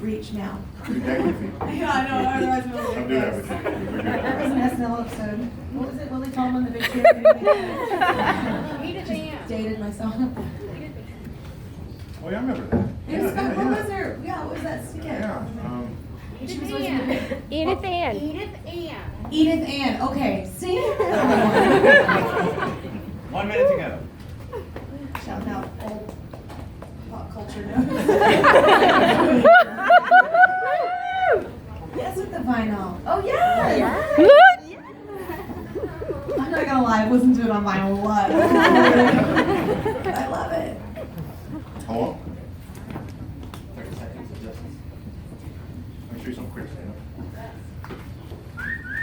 reach now. Yeah, I know, otherwise we'll I'll do that with you. There was an SNL episode. What was it? Willie Tallman, the big kid. Just dated myself. Oh, yeah, I remember that. It was fun. What was her? Yeah, what was that skit? Yeah. She was always in the Edith Ann. Edith Ann. Okay, see? 1 minute to go. Shout out old pop culture notes. Yes, with the vinyl. Oh, yeah. I'm not gonna lie, I've listened to it on vinyl a lot. I love it. How long? 30 seconds adjustments. Let me show you something quick, stand up.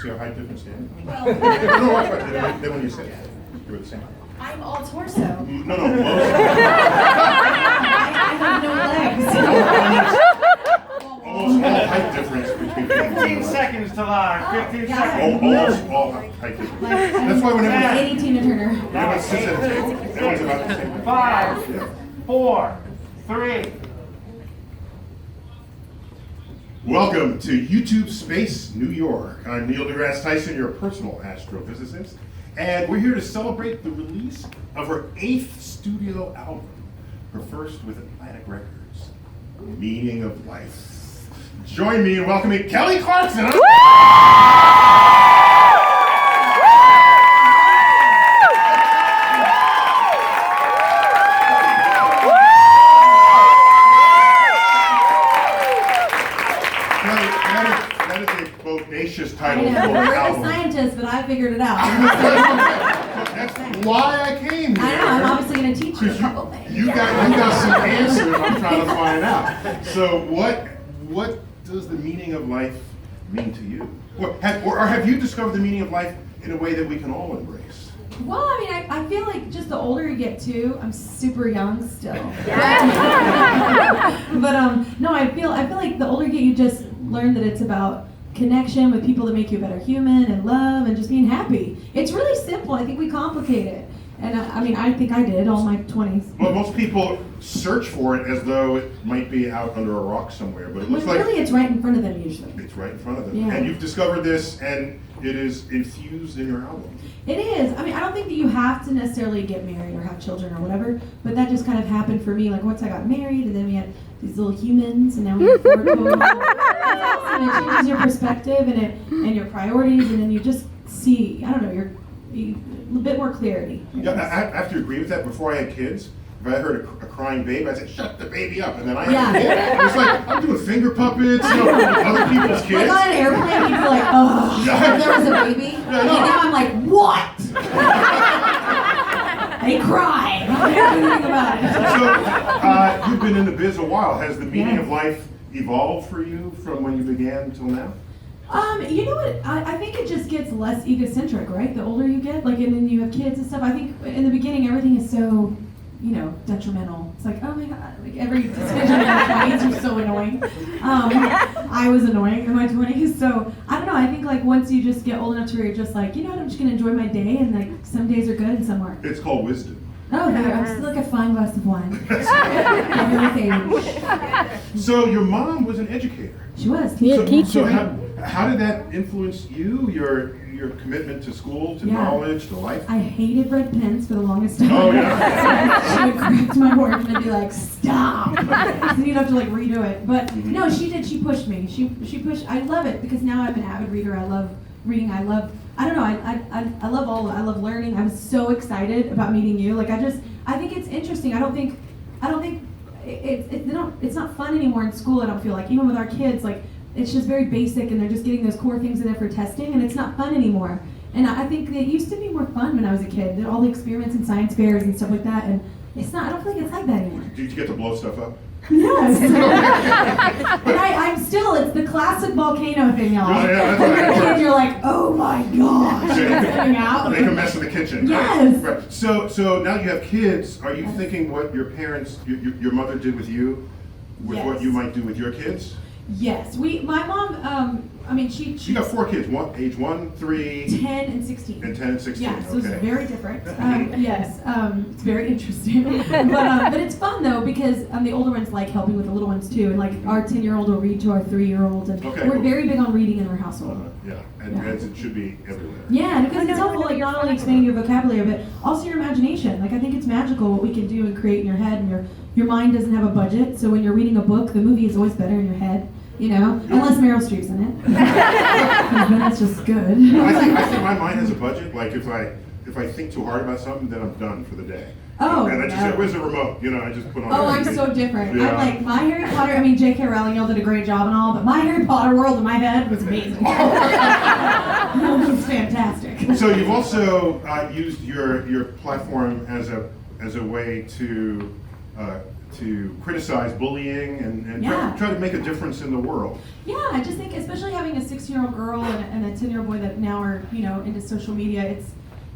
See how height difference stand? Well, No, watch right. Then when you sit, you were the same. I'm all torso. No, most. I have no legs. Almost all height difference between 15 seconds to lie. 15 Yeah. seconds. Almost all height difference. That's why whenever I'm 80 Tina Turner. everyone sits at a table, everyone's about the same. 5, 4, 3. Welcome to YouTube Space New York. I'm Neil deGrasse Tyson, your personal astrophysicist, and we're here to celebrate the release of her 8th studio album, her first with Atlantic Records, Meaning of Life. Join me in welcoming Kelly Clarkson. That is a bodacious title for an We're the album. scientists, but I figured it out. That's why I came here. I know, I'm obviously going to teach you a Because couple things. you got some answers I'm trying to find out. So what does the meaning of life mean to you? Or have you discovered the meaning of life in a way that we can all embrace? Well, I mean, I feel like just the older you get too, I'm super young still. But no, I feel like the older you get, you just learn that it's about connection with people that make you a better human and love and just being happy. It's really simple. I think we complicate it. And I mean, I think I did all my 20s. Well, most people search for it as though it might be out under a rock somewhere, but it looks like Really, it's right in front of them usually. it's right in front of them. Yeah. And you've discovered this, and it is infused in your album. It is. I mean, I don't think that you have to necessarily get married or have children or whatever, but that just kind of happened for me. Like once I got married, and then we had these little humans, and now we have 4 total. It's awesome. It changes your perspective and your priorities, and then you just see. I don't know. You're a bit more clarity. I Yeah, guess. I have to agree with that. Before I had kids, if I heard a crying babe, I'd say, "Shut the baby up," and then I had a kid. It was like I'm doing finger puppets, other people's kids. Like on an airplane, you'd be like, oh, if there was a baby. Yeah, And no. now I'm like, what? They cry. I don't know anything about it. So, you've been in the biz a while. Has the meaning Yeah. of life evolved for you from when you began till now? You know what? I think it just gets less egocentric, right? The older you get, like, and then you have kids and stuff. I think in the beginning, everything is so, detrimental. It's like, oh my God, like every decision in my 20s are so annoying. I was annoying in my 20s, so I don't know. I think like once you just get old enough to where you're just like, you know what? I'm just gonna enjoy my day, and like some days are good and some aren't. It's called wisdom. Oh, there, I'm still like a fine glass of wine. Every age. So your mom was an educator. She was. Yeah, So, teacher. so how did that influence you? Your commitment to school, to Yeah. knowledge, to life? I hated red pens for the longest time. Oh, yeah? She would correct my work and I'd be like, stop. So then you'd have to like redo it. But no, she did. She pushed me. She pushed. I love it because now I'm an avid reader. I love reading. I don't know. I love all of it. I love learning. I'm so excited about meeting you. Like I think it's interesting. I don't think it's not fun anymore in school. I don't feel like even with our kids like. It's just very basic, and they're just getting those core things in there for testing, and it's not fun anymore. And I think it used to be more fun when I was a kid. All the experiments and science fairs and stuff like that, and it's not. I don't feel like it's like that anymore. Did you get to blow stuff up? Yes. And I'm still. It's the classic volcano thing, y'all. Yeah, that's When how you're it a kid, works. you're like, oh my gosh, it's coming out. Make a mess in the kitchen. Yes. Right. So now you have kids. Are you thinking what your parents, your mother did with you, with what Yes. you might do with your kids? Yes, my mom, I mean, she You got 4 kids, age 1, 3, 10 and 16. and 10 and 16. Yeah, so it's Okay. very different. Yes, it's very interesting. But it's fun though because the older ones like helping with the little ones too. And like our 10-year-old will read to our 3-year-old. And Okay, we're cool. very big on reading in our household. Yeah, and Yeah. as it should be everywhere. Yeah, and because it's helpful, like not only expanding your vocabulary, but also your imagination. Like I think it's magical what we can do and create in your head, and your mind doesn't have a budget. So when you're reading a book, the movie is always better in your head. You know, unless Meryl Streep's in it, then it's just good. I think my mind has a budget. Like if I think too hard about something, then I'm done for the day. Oh, and I just no. say, where's the remote? You know, I just put on. Oh, I'm everything. so different. Yeah. I'm like, my Harry Potter, I mean, J.K. Rowling, y'all did a great job and all, but my Harry Potter world in my head was amazing. It was fantastic. So you've also used your platform as a way to criticize bullying and Yeah. try to make a difference in the world. Yeah, I just think, especially having a 16-year-old girl and a 10-year-old boy that now are, you know, into social media,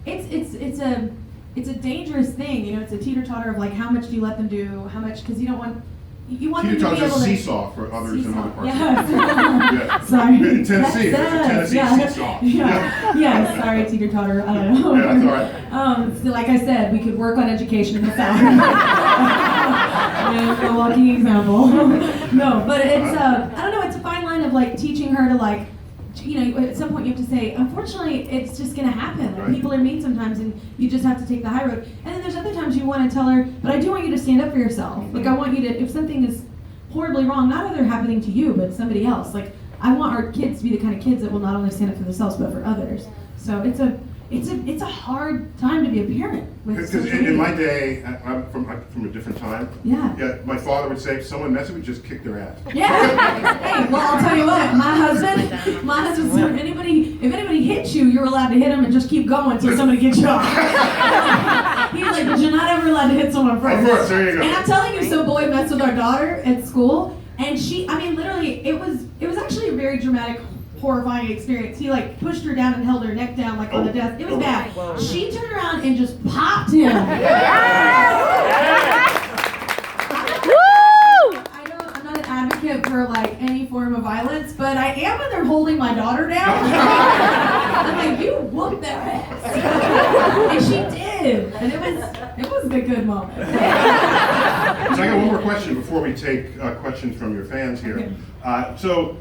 it's a dangerous thing. You know, it's a teeter-totter of like, how much do you let them do? How much, because you want them to be Teeter-totter's able a to... seesaw for others in other parts. Yes. Yeah. Sorry. In Tennessee, there's a That's Tennessee seesaw. Yeah. Yeah, sorry, teeter-totter. I don't know. Yeah, that's all right. So like I said, we could work on education in the South. A walking example. No, but it's I don't know. It's a fine line of like teaching her to like, you know, at some point you have to say, unfortunately, it's just gonna happen. Like, Right. people are mean sometimes, and you just have to take the high road. And then there's other times you want to tell her, but I do want you to stand up for yourself. Like I want you to, if something is horribly wrong, not other happening to you, but somebody else. Like I want our kids to be the kind of kids that will not only stand up for themselves but for others. So it's a hard time to be a parent. with Because social in my media. day, I'm from a different time. Yeah. Yeah, my father would say, if someone messes with me, just kick their ass. Yeah. Hey, well, I'll tell you what. My husband said, if anybody hits you, you're allowed to hit them and just keep going until somebody gets you off. He's like, but you're not ever allowed to hit someone first. Of course, there you go. And I'm telling you, some boy messed with our daughter at school, and literally, it was actually a very dramatic, horrifying experience. He like pushed her down and held her neck down like on the desk. It was bad. She turned around and just popped him. I'm not an advocate for like any form of violence, but I am when they're holding my daughter down. I'm like, you whooped their ass. And she did. And it was a good moment. So I got one more question before we take questions from your fans here. Okay. So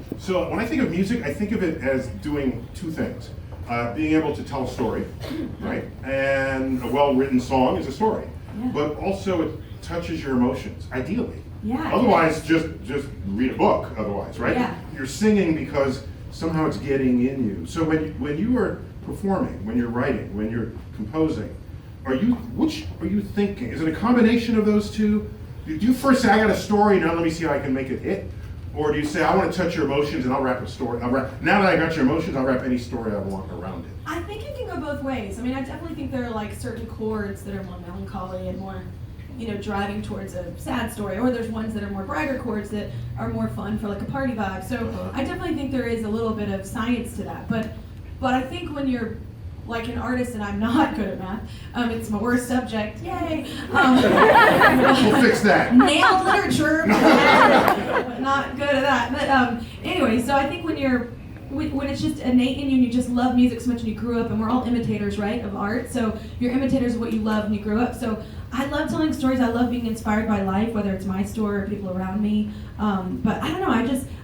when I think of music, I think of it as doing two things. Being able to tell a story, right? And a well-written song is a story. Yeah. But also it touches your emotions, ideally. Yeah. Otherwise, just read a book, otherwise, right? Yeah. You're singing because somehow it's getting in you. So when you are performing, when you're writing, when you're composing, which are you thinking? Is it a combination of those two? Do you first say, I got a story, now let me see how I can make it hit? Or do you say, I want to touch your emotions and I'll wrap a story. Now that I got your emotions, I'll wrap any story I want around it. I think it can go both ways. I mean, I definitely think there are like certain chords that are more melancholy and more, you know, driving towards a sad story. Or there's ones that are more brighter chords that are more fun for like a party vibe. So I definitely think there is a little bit of science to that. But I think when you're like an artist, and I'm not good at math, it's my worst subject, yay. We'll fix that. Nailed literature, but not good at that. But anyway, so I think when it's just innate in you and you just love music so much and you grew up, and we're all imitators, right, of art. So you're imitators of what you love and you grew up. So I love telling stories. I love being inspired by life, whether it's my story or people around me. But I don't know.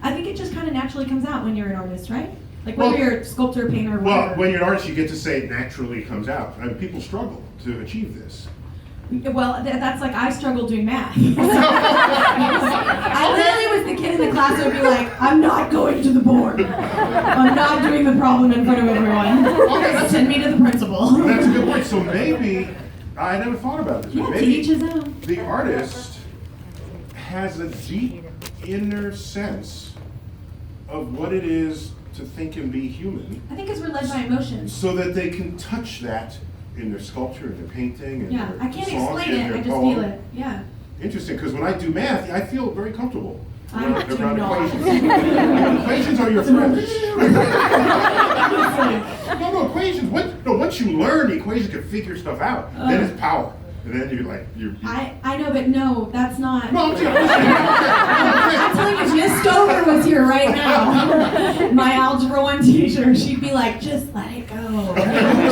I think it just kind of naturally comes out when you're an artist, right? Like whether you're a sculptor, painter, whatever. Well, when you're an artist, you get to say it naturally comes out. I mean, people struggle to achieve this. Well, that's like I struggle doing math. I literally was the kid in the class who would be like, I'm not going to the board. I'm not doing the problem in front of everyone. Okay, Send me to the principal. That's a good point. So maybe, I never thought about this, but Yeah, to maybe each his own. the artist has a deep inner sense of what it is to think and be human, I think because we're led by emotions. so that they can touch that in their sculpture, in their painting, in Yeah, their I can't song, explain in it. their I just poem. feel it. Yeah. Interesting, because when I do math, I feel very comfortable I around do not. equations. Equations are your friends. No, equations. Once you learn equations can figure stuff out, then it's power. And then you're like, I know, but no, that's not. No, I'm saying. I'm telling you, if Miss Stover was here right now, my Algebra 1 teacher, she'd be like, just let it go.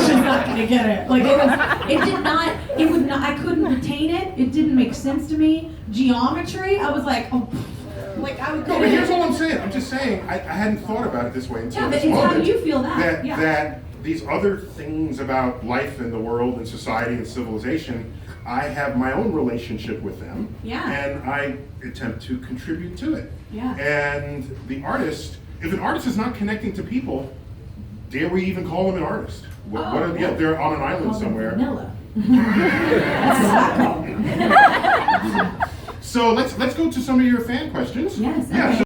She's not gonna get it. Like it would not, I couldn't retain it. It didn't make sense to me. Geometry, I was like, oh, like I would. No, but here's all I'm saying. I'm just saying, I hadn't thought about it this way until Yeah, this but it's moment. how you feel that. Yeah. That these other things about life and the world and society and civilization, I have my own relationship with them. Yeah. And I attempt to contribute to it. Yeah. And the artist, if an artist is not connecting to people, dare we even call them an artist? Yeah, they're on an island Call them somewhere. Vanilla. That's what I call them. So let's go to some of your fan questions. Yes, Yeah. okay.